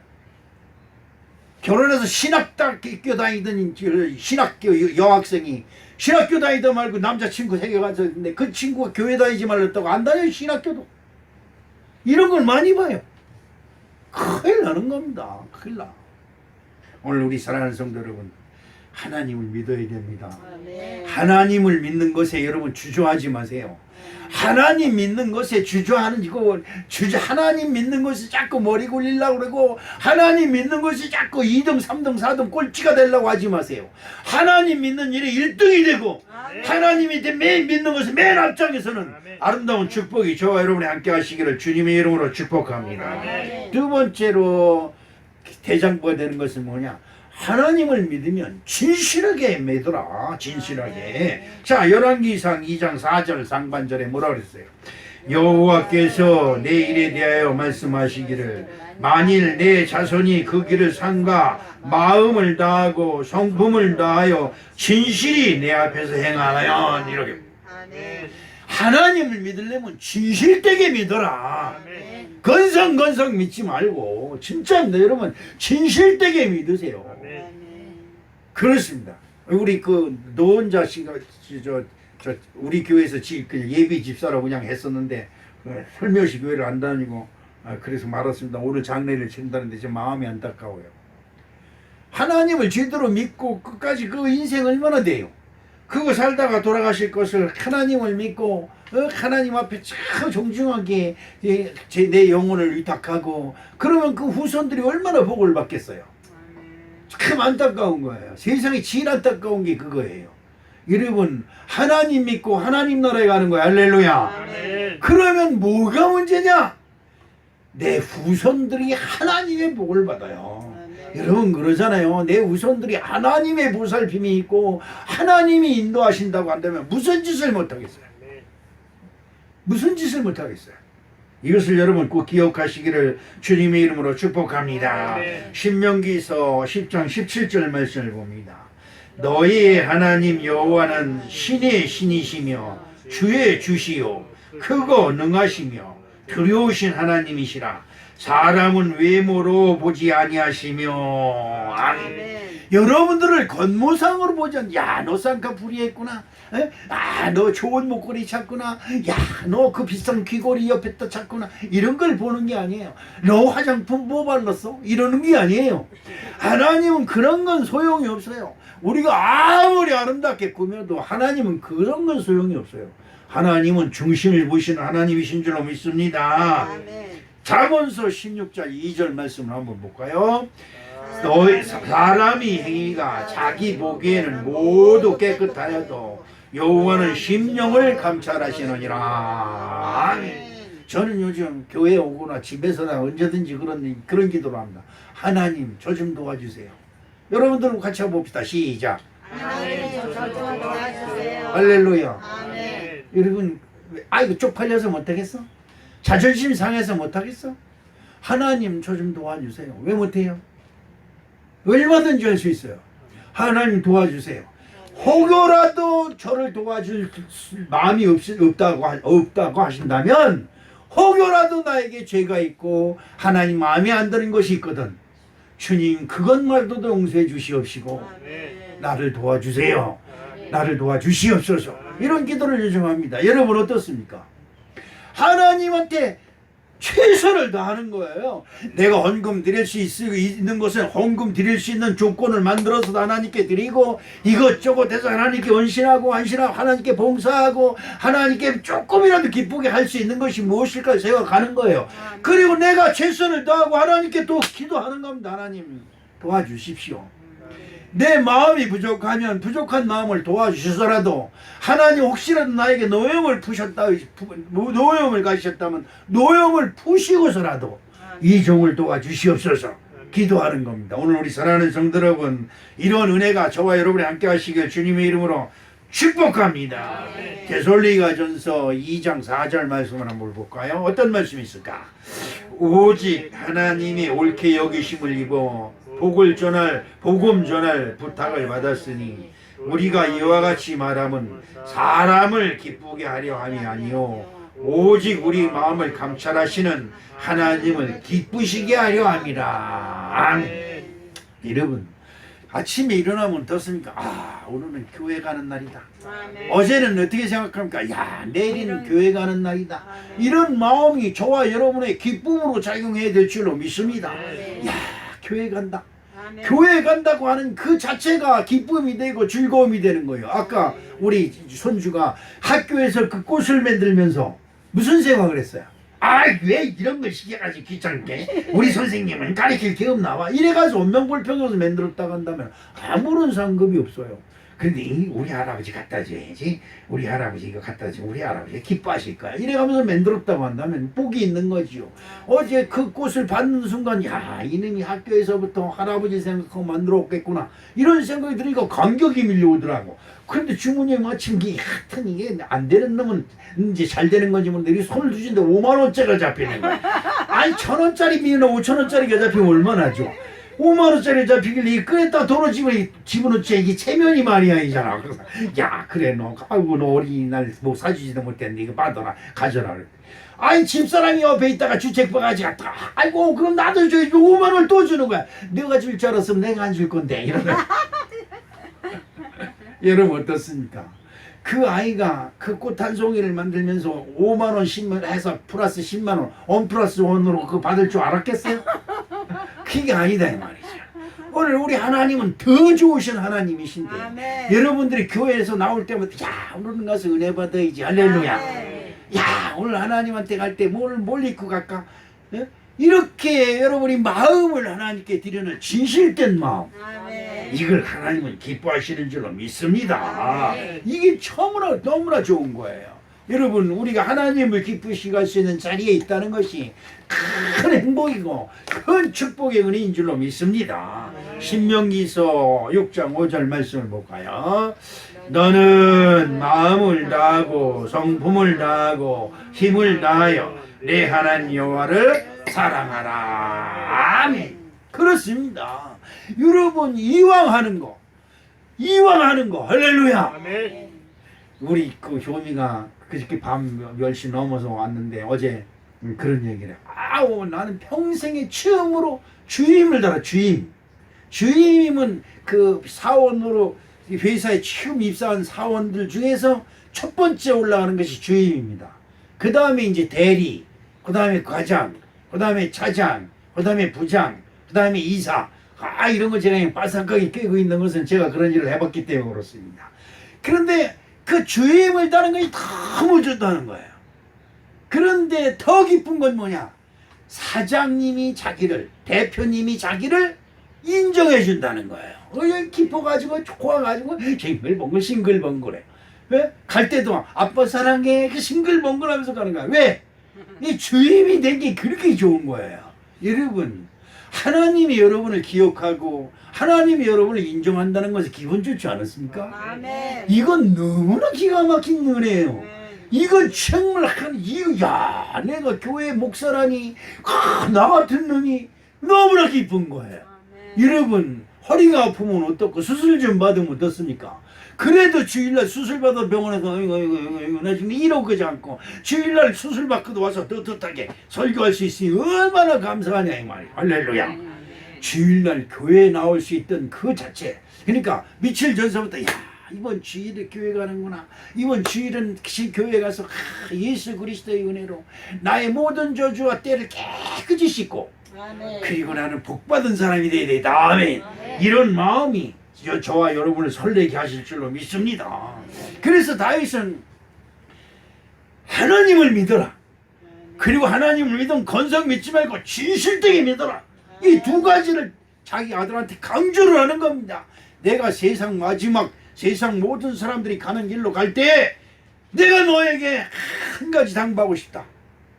[SPEAKER 1] 결혼해서 신학교 다니던 신학교 여학생이 신학교 다니다 말고 남자친구 생겨가서 근데 그 친구가 교회 다니지 말랬다고 안 다녀요. 신학교도 이런 걸 많이 봐요. 큰일 나는 겁니다. 큰일 나. 오늘 우리 사랑하는 성도 여러분 하나님을 믿어야 됩니다. 하나님을 믿는 것에 여러분 주저하지 마세요. 하나님 믿는 것에 주저하는 이거 하나님 믿는 것이 자꾸 머리 굴리려고 그러고 하나님 믿는 것이 자꾸 2등 3등 4등 꼴찌가 되려고 하지 마세요. 하나님 믿는 일이 1등이 되고 하나님이 맨 믿는 것이 맨 앞장에서는 아름다운 축복이 저와 여러분이 함께 하시기를 주님의 이름으로 축복합니다. 두 번째로 대장부가 되는 것은 뭐냐? 하나님을 믿으면 진실하게 믿어라. 진실하게. 자, 열왕기상 2장 4절 상반절에 뭐라 그랬어요? 여호와께서 내 일에 대하여 말씀하시기를 만일 내 자손이 그 길을 삼가 마음을 다하고 성품을 다하여 진실이 내 앞에서 행하면 이렇게. 하나님을 믿으려면 진실되게 믿어라. 건성건성 믿지 말고 진짜입니다. 여러분 진실되게 믿으세요. 그렇습니다. 우리 그 노원자 씨가 우리 교회에서 그냥 예비 집사라고 그냥 했었는데 설교시 교회를 안 다니고 그래서 말았습니다. 오늘 장례를 친다는데 제 마음이 안타까워요. 하나님을 제대로 믿고 끝까지 그 인생 얼마나 돼요? 그거 살다가 돌아가실 것을 하나님을 믿고 하나님 앞에 참 정중하게 내 영혼을 위탁하고 그러면 그 후손들이 얼마나 복을 받겠어요. 참 안타까운 거예요. 세상에 제일 안타까운 게 그거예요. 여러분 하나님 믿고 하나님 나라에 가는 거야. 할렐루야. 그러면 뭐가 문제냐? 내 후손들이 하나님의 복을 받아요. 여러분 그러잖아요. 내 후손들이 하나님의 보살핌이 있고 하나님이 인도하신다고 한다면 무슨 짓을 못하겠어요? 무슨 짓을 못하겠어요? 이것을 여러분 꼭 기억하시기를 주님의 이름으로 축복합니다. 신명기서 10장 17절 말씀을 봅니다. 너희의 하나님 여호와는 신의 신이시며 주의 주시요 크고 능하시며 두려우신 하나님이시라. 사람은 외모로 보지 아니하시며. 아멘. 여러분들을 겉모상으로 보지 않. 야, 너 쌍꺼풀이 했구나. 아, 너 좋은 목걸이 찾구나. 야, 너 그 비싼 귀걸이 옆에다 찾구나. 이런 걸 보는 게 아니에요. 너 화장품 뭐 발랐어? 이러는 게 아니에요. 하나님은 그런 건 소용이 없어요. 우리가 아무리 아름답게 꾸며도 하나님은 그런 건 소용이 없어요. 하나님은 중심을 보시는 하나님이신 줄로 믿습니다. 잠언서 16장 2절 말씀을 한번 볼까요? 너희 사람이 행위가 자기 보기에는 모두 깨끗하여도 여호와는 심령을 감찰하시느니라. 저는 요즘 교회에 오거나 집에서나 언제든지 그런 기도를 합니다. 하나님 저 좀 도와주세요. 여러분들과 같이 한번 봅시다. 시작.
[SPEAKER 3] 하나님 저 좀 도와주세요.
[SPEAKER 1] 할렐루야.
[SPEAKER 3] 아멘.
[SPEAKER 1] 여러분 아이고 쪽팔려서 못하겠어? 자존심 상해서 못하겠어? 하나님 저 좀 도와주세요. 왜 못해요? 얼마든지 할 수 있어요. 하나님 도와주세요. 혹여라도 저를 도와줄 마음이 없다고 하신다면 혹여라도 나에게 죄가 있고 하나님 마음에 안 드는 것이 있거든. 주님 그것말도 용서해 주시옵시고 나를 도와주세요. 나를 도와주시옵소서. 이런 기도를 요즘 합니다. 여러분 어떻습니까? 하나님한테 최선을 다하는 거예요. 내가 헌금 드릴 수 있는 것은 헌금 드릴 수 있는 조건을 만들어서 하나님께 드리고 이것저것 해서 하나님께 헌신하고 하나님께 봉사하고 하나님께 조금이라도 기쁘게 할 수 있는 것이 무엇일까 생각하는 거예요. 그리고 내가 최선을 다하고 하나님께 또 기도하는 겁니다. 하나님 도와주십시오. 내 마음이 부족하면 부족한 마음을 도와주셔서라도 하나님 혹시라도 나에게 노염을 가셨다면 노염을 푸시고서라도 이 종을 도와주시옵소서 기도하는 겁니다. 오늘 우리 사랑하는 성도 여러분, 이런 은혜가 저와 여러분이 함께 하시길 주님의 이름으로 축복합니다. 데살로니가전서 2장 4절 말씀을 한번 볼까요? 어떤 말씀이 있을까? 오직 하나님이 옳게 여기심을 입어 복음 전할 부탁을 받았으니 우리가 이와 같이 말함은 사람을 기쁘게 하려 함이 아니요 오직 우리 마음을 감찰하시는 하나님을 기쁘시게 하려 함이라. 아멘. 여러분, 아침에 일어나면 어떻습니까? 오늘은 교회 가는 날이다. 어제는 어떻게 생각합니까? 내일은 교회 가는 날이다. 이런 마음이 저와 여러분의 기쁨으로 작용해야 될 줄로 믿습니다. 교회 간다. 교회 간다고 하는 그 자체가 기쁨이 되고 즐거움이 되는 거예요. 아까 우리 손주가 학교에서 그 꽃을 만들면서 무슨 생각을 했어요? 왜 이런 걸 시켜가지고 귀찮게 우리 선생님은 가르칠 게 없나 봐. 이래가지고 원명불평해서 만들었다고 한다면 아무런 상급이 없어요. 근데 우리 할아버지 갖다 줘야지, 우리 할아버지 이거 갖다 주면 우리 할아버지 기뻐하실 거야. 이래가면서 만들었다고 한다면 복이 있는 거지요. 어제 그 꽃을 받는 순간 이놈이 학교에서부터 할아버지 생각하고 만들었겠구나 이런 생각이 들으니까 감격이 밀려오더라고. 그런데 주머니에 마침 하여튼 이게 안 되는 놈은 이제 잘 되는 건지 모르는데 손을 두신데 5만 원짜리가 잡히는 거야. 1,000원짜리 미나 5,000원짜리가 잡히면 얼마나 줘? 5만 원짜리 잡히길래 이 끄에다 도로 집어넣지 이게 체면이 말이야 이잖아. 그래서 그래 너 어린이날 뭐 사주지도 못했는데 이거 받아라 가져라. 집사람이 옆에 있다가 주책바가지 갖다가 아이고 그럼 나도 줘야지. 5만 원을 또 주는 거야. 내가 줄 줄 알았으면 내가 안 줄 건데 이러는. 여러분 어떻습니까? 그 아이가 그 꽃 한 송이를 만들면서 5만 원 10만 해서 플러스 10만 원, 원 플러스 원으로 그거 받을 줄 알았겠어요? 그게 아니다 이 말이죠. 오늘 우리 하나님은 더 좋으신 하나님이신데 아멘. 여러분들이 교회에서 나올 때마다 오늘은 가서 은혜 받아야지 할렐루야. 오늘 하나님한테 갈 때 뭘 입고 갈까? 이렇게 여러분이 마음을 하나님께 드리는 진실된 마음, 이걸 하나님은 기뻐하시는 줄로 믿습니다. 이게 너무나 좋은 거예요. 여러분, 우리가 하나님을 기쁘시게 할 수 있는 자리에 있다는 것이 큰 행복이고 큰 축복의 은혜인 줄로 믿습니다. 신명기서 6장 5절 말씀을 볼까요? 너는 마음을 다하고 성품을 다하고 힘을 다하여 내 하나님 여호와를 사랑하라. 아멘. 그렇습니다. 여러분, 이왕 하는 거 할렐루야.
[SPEAKER 2] 아멘.
[SPEAKER 1] 우리 그 효미가 그저께 밤 10시 넘어서 왔는데 어제 그런 얘기를 해요. 나는 평생에 처음으로 주임을 달아. 주임은 그 사원으로 회사에 처음 입사한 사원들 중에서 첫 번째 올라가는 것이 주임입니다. 그 다음에 이제 대리, 그 다음에 과장, 그 다음에 차장, 그 다음에 부장, 그 다음에 이사. 이런 거 제가 빠삭하게 꿰고 있는 것은 제가 그런 일을 해봤기 때문에 그렇습니다. 그런데 그 주임을 따는 것이 너무 좋다는 거예요. 그런데 더 기쁜 건 뭐냐? 사장님이 대표님이 자기를 인정해 준다는 거예요. 기뻐가지고 좋아가지고 싱글벙글해. 왜? 갈 때도 아빠 사랑해 싱글벙글하면서 가는 거야. 왜? 이 주임이 된 게 그렇게 좋은 거예요. 여러분, 하나님이 여러분을 기억하고 하나님이 여러분을 인정한다는 것은 기분 좋지 않았습니까?
[SPEAKER 3] 아멘.
[SPEAKER 1] 이건 너무나 기가 막힌 은혜예요. 이건 정말 내가 교회 목사라니 나 같은 놈이 너무나 기쁜 거예요. 여러분, 허리가 아프면 어떻고 수술 좀 받으면 어떻습니까? 그래도 주일날 수술 받아 병원에서 나 지금 이러지 않고 주일날 수술 받고도 와서 떳떳하게 설교할 수 있으니 얼마나 감사하냐 이 말이에요. 할렐루야. 주일날 교회에 나올 수 있던 그 자체, 그러니까 며칠 전서부터 이번 주일에 교회 가는구나. 이번 주일은 교회 가서 예수 그리스도의 은혜로 나의 모든 저주와 때를 깨끗이 씻고 그리고 나는 복받은 사람이 되어야 되겠다. 아멘. 이런 마음이 저와 여러분을 설레게 하실 줄로 믿습니다. 그래서 다윗은 하나님을 믿어라. 그리고 하나님을 믿으면 건성 믿지 말고 진실되게 믿어라. 이 두 가지를 자기 아들한테 강조를 하는 겁니다. 내가 세상 마지막 세상 모든 사람들이 가는 길로 갈 때 내가 너에게 한 가지 당부하고 싶다.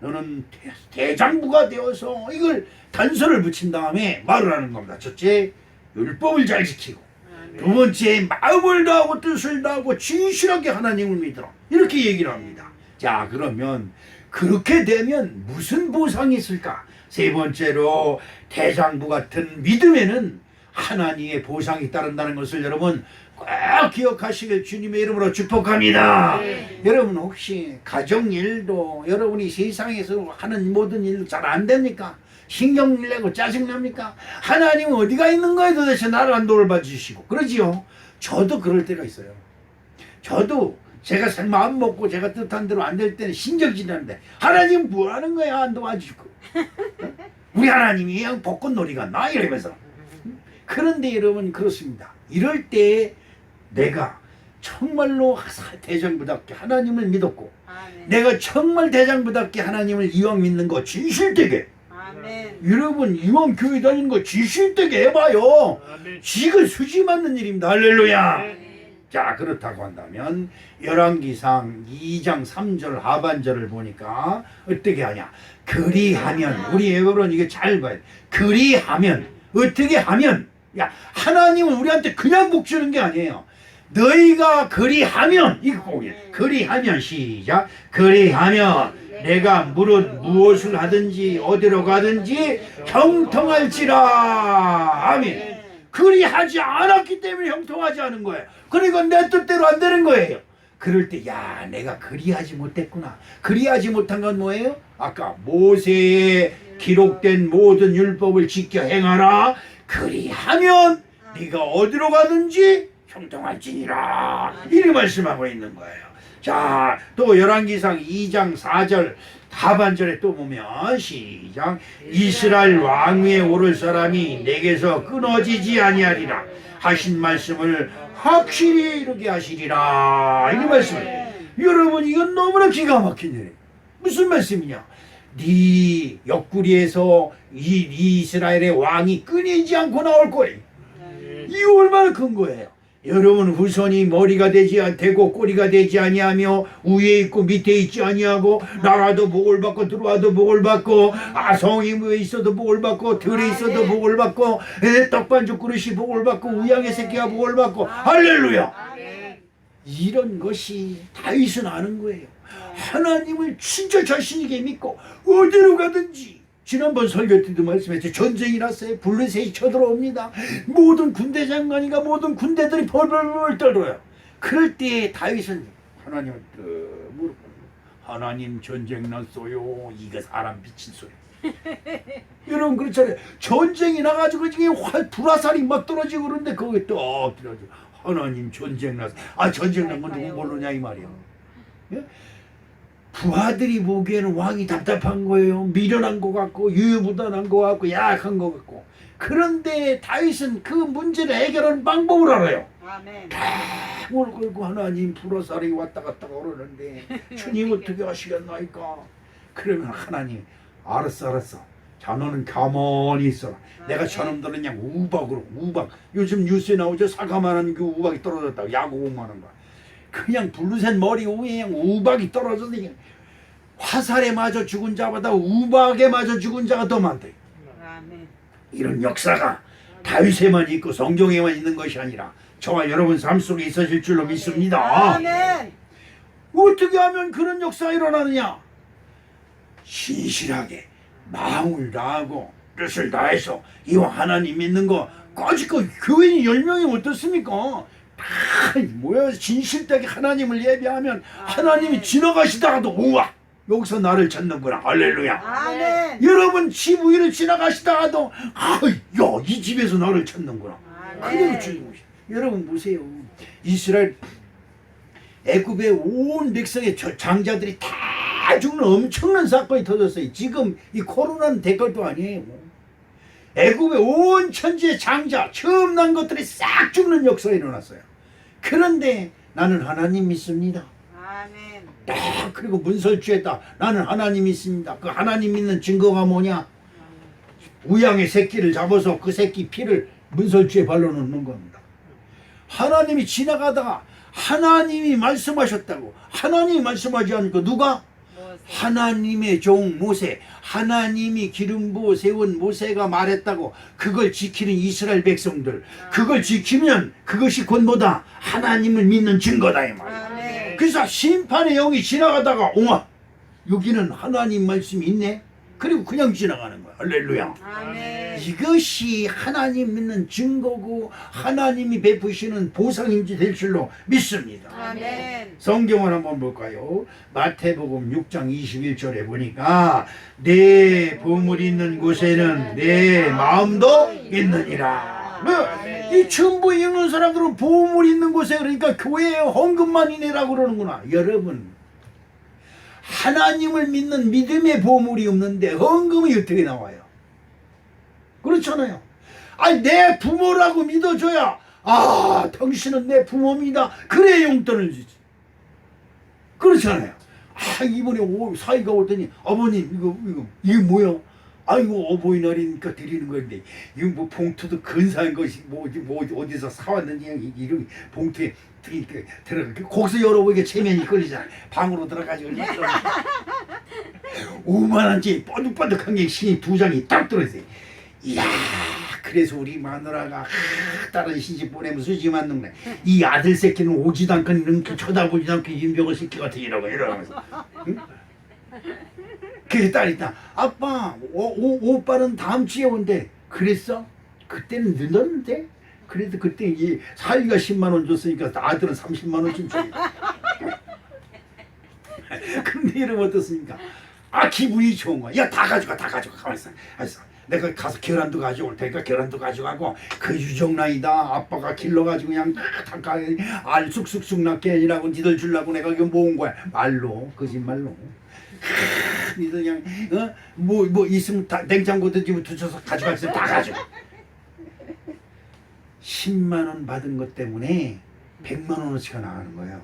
[SPEAKER 1] 너는 대장부가 되어서 이걸 단서를 붙인 다음에 말을 하는 겁니다. 첫째, 율법을 잘 지키고, 두 번째, 마음을 다하고 뜻을 다하고 진실하게 하나님을 믿어라. 이렇게 얘기를 합니다. 자, 그러면 그렇게 되면 무슨 보상이 있을까? 세 번째로 대장부 같은 믿음에는 하나님의 보상이 따른다는 것을 여러분 꼭 기억하시길 주님의 이름으로 축복합니다. 여러분 혹시 가정일도 여러분이 세상에서 하는 모든 일도 잘 안 됩니까? 신경 내고 짜증납니까? 하나님은 어디가 있는 거예요? 도대체 나를 안 돌봐 주시고 그러지요. 저도 그럴 때가 있어요. 저도 제가 마음 먹고 제가 뜻한 대로 안 될 때는 신경질나는데 하나님 뭐 하는 거야? 안 도와주고 우리 하나님이 그냥 벚꽃놀이 갔나? 이러면서. 그런데 여러분 그렇습니다. 이럴 때 내가 정말로 대장부답게 하나님을 믿었고 내가 정말 대장부답게 하나님을 이왕 믿는 거 진실되게 여러분 이왕 교회 다니는 거 진실되게 해봐요. 지가 수지 맞는 일입니다. 할렐루야. 자, 그렇다고 한다면 열왕기상 2장 3절 하반절을 보니까 어떻게 하냐. 그리하면 우리 여러분 이게 잘 봐야 돼. 그리하면 어떻게 하면 야 하나님은 우리한테 그냥 복 주는 게 아니에요. 너희가 그리하면 이거 꼭이에요. 그리하면 시작. 그리하면 내가 무엇을 하든지 어디로 가든지 형통할지라. 아멘. 그리하지 않았기 때문에 형통하지 않은 거예요. 그러니까 내 뜻대로 안 되는 거예요. 그럴 때 야 내가 그리하지 못했구나. 그리하지 못한 건 뭐예요? 아까 모세에 기록된 모든 율법을 지켜 행하라. 그리하면 네가 어디로 가든지 형통할지니라. 이렇게 말씀하고 있는 거예요. 자, 또 열왕기상 2장 4절 하반절에 또 보면 시작. 이스라엘 왕 위에 오를 사람이 내게서 끊어지지 아니하리라 하신 말씀을 확실히 이루게 하시리라. 이 말씀을 여러분 이건 너무나 기가 막힌 일이에요. 무슨 말씀이냐. 네 옆구리에서 이 이스라엘의 왕이 끊이지 않고 나올 거예요. 이 얼마나 큰 거예요. 여러분 후손이 머리가 되고 꼬리가 되지 아니하며 위에 있고 밑에 있지 아니하고 나라도 복을 받고 들어와도 복을 받고 성이 위에 있어도 복을 받고 들에 있어도 복을 받고 떡반죽 그릇이 복을 받고 우양의 새끼가 복을 받고 할렐루야. 이런 것이 다윗은 아는 거예요. 하나님을 진짜 자신있게 믿고 어디로 가든지 지난번 설교 때도 말씀했죠. 전쟁이 났어요. 블레셋이 쳐들어옵니다. 모든 군대 장관이가 모든 군대들이 벌벌벌 떨어요. 그럴 때 다윗은 하나님한테 물어보는 하나님 전쟁 났어요. 이거 사람 미친 소리. 여러분 그렇잖아요. 전쟁이 나가지고 지금 불화살이 막 떨어지고 그러는데 거기에 또 엎드려가지고 하나님 전쟁 났어. 전쟁 난 건 누구 모르냐 이 말이야. 예? 부하들이 보기에는 왕이 답답한 거예요. 미련한 것 같고 유유부단한 것 같고 약한 것 같고. 그런데 다윗은 그 문제를 해결하는 방법을 알아요. 탁을 걸고 하나님 불화살이 왔다 갔다 그러는데 주님 어떻게 하시겠나이까. 그러면 하나님 알았어. 자 너는 가만히 있어라. 내가 저놈들은 그냥 우박 요즘 뉴스에 나오죠. 사과만한 그 우박이 떨어졌다고 야구공하는 거. 그냥 블루셋 머리 위에 그냥 우박이 떨어져서 그냥 화살에 맞아 죽은 자보다 우박에 맞아 죽은 자가 더 많대. 이런 역사가 다윗에만 있고 성경에만 있는 것이 아니라 저와 여러분 삶 속에 있어질 줄로 믿습니다. 어떻게 하면 그런 역사가 일어나느냐. 신실하게 마음을 다하고 뜻을 다해서 이와 하나님 믿는 거 까짓거 교인이 10명이 어떻습니까? 뭐야 진실되게 하나님을 예배하면 하나님이 지나가시다가도 우와 여기서 나를 찾는구나. 할렐루야.
[SPEAKER 3] 아멘.
[SPEAKER 1] 여러분 집 위를 지나가시다가도 이 집에서 나를 찾는구나. 그대로 주님 여러분 보세요. 이스라엘 애굽의 온 백성의 장자들이 다 죽는 엄청난 사건이 터졌어요. 지금 이 코로나는 될 것도 아니에요. 애굽의 온 천지의 장자 처음 난 것들이 싹 죽는 역사가 일어났어요. 그런데 나는 하나님 믿습니다.
[SPEAKER 3] 아멘.
[SPEAKER 1] 딱 그리고 문설주에다 나는 하나님 믿습니다. 그 하나님 믿는 증거가 뭐냐? 우양의 새끼를 잡아서 그 새끼 피를 문설주에 발라놓는 겁니다. 하나님이 지나가다가 하나님이 말씀하셨다고 하나님이 말씀하지 않으니까 누가? 하나님의 종 모세, 하나님이 기름 부어 세운 모세가 말했다고 그걸 지키는 이스라엘 백성들, 그걸 지키면 그것이 곧 뭐다? 하나님을 믿는 증거다 이 말이야.
[SPEAKER 3] 아멘.
[SPEAKER 1] 그래서 심판의 영이 지나가다가 옹아 여기는 하나님 말씀이 있네. 그리고 그냥 지나가는 거야. 할렐루야.
[SPEAKER 3] 아멘.
[SPEAKER 1] 이것이 하나님 믿는 증거고 하나님이 베푸시는 보상인지 될 줄로 믿습니다.
[SPEAKER 3] 아멘.
[SPEAKER 1] 성경을 한번 볼까요? 마태복음 6장 21절에 보니까 내 보물이 있는 곳에는 내 마음도 있느니라. 이 전부 읽는 사람들은 보물이 있는 곳에 그러니까 교회에 헌금만 이내라고 그러는구나. 여러분 하나님을 믿는 믿음의 보물이 없는데 헌금이 어떻게 나와요? 그렇잖아요. 아니 내 부모라고 믿어줘야 아 당신은 내 부모입니다. 그래 용돈을 주지. 그렇잖아요. 아 이번에 사이가 오더니 아버님 이거 뭐야? 아이고 어버이날이니까 드리는 건데 이거 뭐 봉투도 근사한 것이 뭐 어디서 사왔는지 이런 봉투에 들어가 거기서 열어보니까 체면이 끌리잖아. 방으로 들어가지고 5만 원짜리 뻔득뻔득한 게 신이 2장이 딱 들어있어요. 이야 그래서 우리 마누라가 다른 시집 보내면 수지 맞는 이 아들 새끼는 오지도 않고 이렇게 쳐다보지도 않고 인병을 새끼 같은 이러면서 응? 그래서 딸이 있다. 아빠 오빠는 다음 주에 온대. 그랬어? 그때는 늦었는데? 그래도 그때 이 사위가 10만 원 줬으니까 아들은 30만 원쯤 줘. 근데 이러면 어떻습니까? 아 기분이 좋은 거야. 야 다 가져가 가만히 있어. 알았어. 내가 가서 계란도 가져올 테니까 계란도 가져가고 그 유정란이다. 아빠가 길러가지고 그냥 알 쑥쑥쑥 낳게 아니라고 니들 주려고 내가 이거 모은 거야. 말로 거짓말로. 니들 그냥 뭐 있으면 다 냉장고도 집에 두셔서 가져갈 수 다 가져. 10만 원 받은 것 때문에 100만 원어치가 나가는 거예요.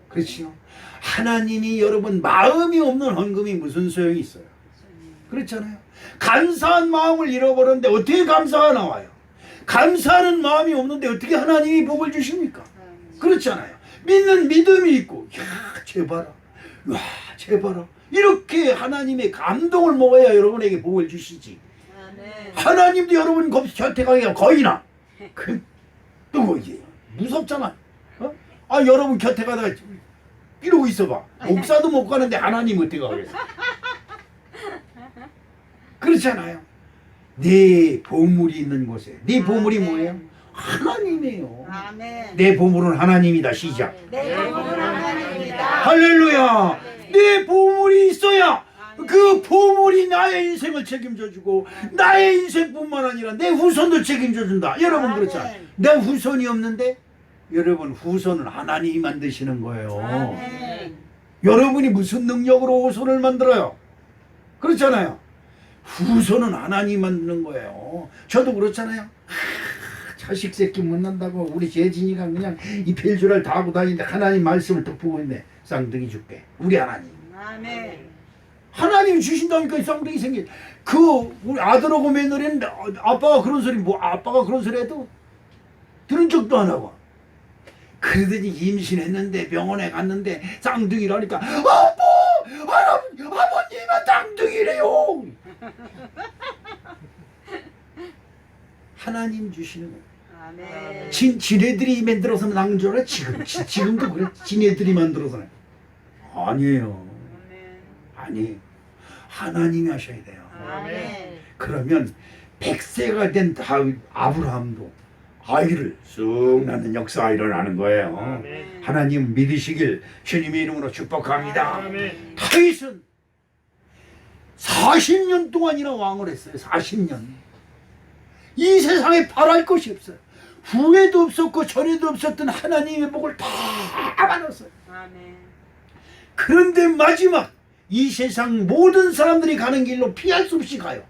[SPEAKER 1] 그렇지요? 하나님이 여러분 마음이 없는 헌금이 무슨 소용이 있어요? 그렇잖아요. 감사한 마음을 잃어버렸는데 어떻게 감사가 나와요? 감사하는 마음이 없는데 어떻게 하나님이 복을 주십니까? 그렇잖아요. 믿는 믿음이 있고 쟤 봐라. 와, 쟤 봐라. 이렇게 하나님의 감동을 먹어야 여러분에게 복을 주시지.
[SPEAKER 3] 아멘.
[SPEAKER 1] 하나님도 여러분 곁에 가기가 거의나. 또 뭐지? 무섭잖아. 어? 아 여러분 곁에 가다가 이러고 있어봐. 목사도 못 가는데 하나님 어떻게 가겠어? 그렇잖아요. 네 보물이 있는 곳에 네 보물이 뭐예요? 하나님이에요.
[SPEAKER 3] 아멘.
[SPEAKER 1] 내 보물은 하나님이다. 시작.
[SPEAKER 3] 내 보물은 하나님이다.
[SPEAKER 1] 할렐루야. 내 보물이 있어야 그 보물이 나의 인생을 책임져주고 나의 인생뿐만 아니라 내 후손도 책임져준다. 여러분 그렇잖아요. 내 후손이 없는데 여러분 후손은 하나님이 만드시는 거예요.
[SPEAKER 3] 아멘.
[SPEAKER 1] 여러분이 무슨 능력으로 후손을 만들어요? 그렇잖아요. 후손은 하나님이 만드는 거예요. 저도 그렇잖아요. 자식 새끼 못 난다고 우리 재진이가 그냥 이 별줄알 다 하고 다니는데 하나님 말씀을 딱 보고 있네. 쌍둥이 줄게. 우리 하나님.
[SPEAKER 3] 아멘.
[SPEAKER 1] 하나님이 주신다니까 쌍둥이 생긴. 우리 아들하고 며느리는 아빠가 그런 소리 아빠가 그런 소리 해도 들은 적도 안 하고. 그러더니 임신했는데 병원에 갔는데 쌍둥이라니까 아버님은 쌍둥이래요. 하나님 주시는 거예요.
[SPEAKER 3] 아멘.
[SPEAKER 1] 지네들이 만들어서 낳은 줄 알아? 지금도 그래. 지네들이 만들어서 아니에요. 아니에요. 하나님이 하셔야 돼요.
[SPEAKER 3] 아멘.
[SPEAKER 1] 그러면 100세가 된 아브라함도 아이를 쑥 낳는 역사가 일어나는 거예요.
[SPEAKER 2] 아멘.
[SPEAKER 1] 하나님 믿으시길 주님의 이름으로 축복합니다.
[SPEAKER 2] 아멘.
[SPEAKER 1] 다윗은 40년 동안이나 왕을 했어요. 40년. 이 세상에 바랄 것이 없어요. 후에도 없었고 전에도 없었던 하나님의 복을 다 받았어요.
[SPEAKER 3] 아멘.
[SPEAKER 1] 그런데 마지막 이 세상 모든 사람들이 가는 길로 피할 수 없이 가요.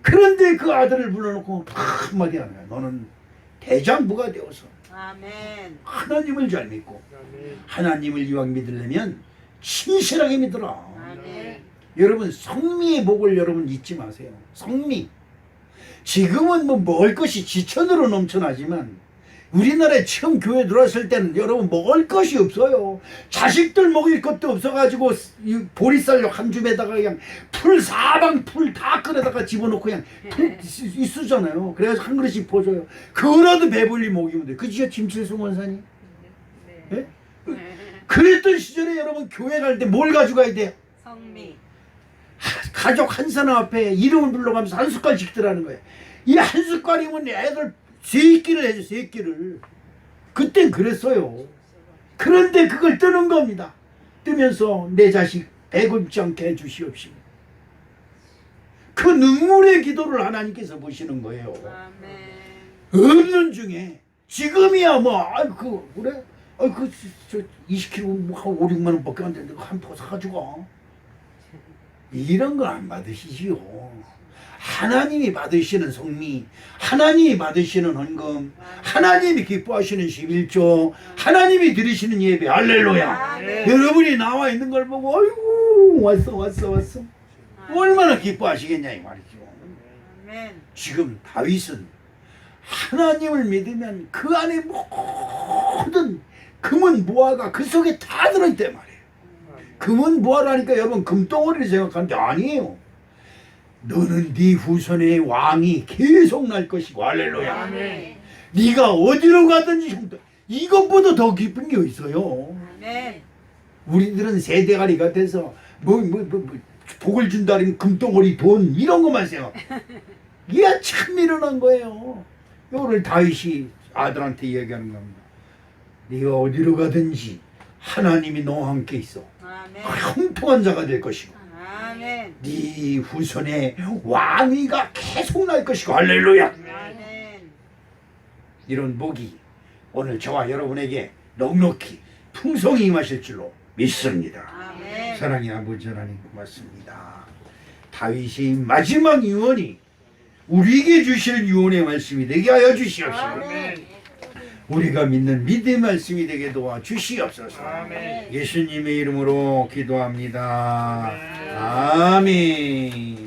[SPEAKER 1] 그런데 그 아들을 불러놓고 다 한마디 하는 거야. 너는 대장부가 되어서
[SPEAKER 3] 아멘.
[SPEAKER 1] 하나님을 잘 믿고
[SPEAKER 2] 아멘.
[SPEAKER 1] 하나님을 이왕 믿으려면 신실하게 믿어라.
[SPEAKER 3] 아멘.
[SPEAKER 1] 여러분 성미의 복을 여러분 잊지 마세요. 성미. 지금은 뭐 먹을 것이 지천으로 넘쳐나지만 우리나라에 처음 교회 들어왔을 때는 여러분 먹을 것이 없어요. 자식들 먹일 것도 없어가지고 이 보리쌀로 한 줌에다가 그냥 풀 사방 풀 다 끓여다가 집어넣고 그냥 풀 있으잖아요. 그래서 한 그릇씩 퍼줘요. 그거라도 배불리 먹이면 돼. 그치요 김칠수 원사님? 예? 그랬던 시절에 여러분 교회 갈 때 뭘 가져가야 돼요?
[SPEAKER 3] 성미.
[SPEAKER 1] 가족 한 사람 앞에 이름을 불러가면서 한 숟갈씩 드라는 거예요. 이 한 숟갈이면 애들 세 끼를 해줘, 세 끼를. 그땐 그랬어요. 그런데 그걸 뜨는 겁니다. 뜨면서 내 자식 배굶지 않게 해주시옵시고. 그 눈물의 기도를 하나님께서 보시는 거예요.
[SPEAKER 3] 아멘.
[SPEAKER 1] 없는 중에 지금이야 뭐 아이고 그래? 아이고 저 20kg 뭐한 5, 6만 원밖에 안 되는데 한 포 사가지고 이런 걸 안 받으시지요. 하나님이 받으시는 성미, 하나님이 받으시는 헌금, 하나님이 기뻐하시는 11조, 하나님이 드리시는 예배, 할렐루야.
[SPEAKER 3] 아멘.
[SPEAKER 1] 여러분이 나와 있는 걸 보고 아이고 왔어 얼마나 기뻐하시겠냐 이 말이죠.
[SPEAKER 3] 아멘.
[SPEAKER 1] 지금 다윗은 하나님을 믿으면 그 안에 모든 금은 무화가 그 속에 다 들어있단 말이에요. 금은 무화라니까 여러분 금덩어리를 생각하는 게 아니에요. 너는 네 후손의 왕이 계속 날 것이고 할렐루야.
[SPEAKER 3] 아멘.
[SPEAKER 1] 네가 어디로 가든지 형들 이것보다 더 기쁜 게 있어요.
[SPEAKER 3] 아멘.
[SPEAKER 1] 우리들은 세대가리 같아서 뭐 복을 준다는 금덩어리 돈 이런 것만 생각. 이게 참 미련한 거예요. 이거를 다윗이 아들한테 이야기하는 겁니다. 네가 어디로 가든지 하나님이 너와 함께 있어.
[SPEAKER 3] 아멘.
[SPEAKER 1] 형통한 자가 될 것이고
[SPEAKER 3] 아멘.
[SPEAKER 1] 네 후손의 왕위가 계속 날 것이고 할렐루야.
[SPEAKER 3] 아멘.
[SPEAKER 1] 이런 복이 오늘 저와 여러분에게 넉넉히 풍성히 임하실 줄로 믿습니다.
[SPEAKER 3] 아멘.
[SPEAKER 1] 사랑의 아버지 하나님 고맙습니다. 다윗이 마지막 유언이 우리에게 주시는 유언의 말씀이 되게 하여 주시옵시고
[SPEAKER 3] 아멘.
[SPEAKER 1] 우리가 믿는 믿음의 말씀이 되게 도와 주시옵소서.
[SPEAKER 2] 아멘.
[SPEAKER 1] 예수님의 이름으로 기도합니다.
[SPEAKER 2] 아멘.
[SPEAKER 1] 아멘.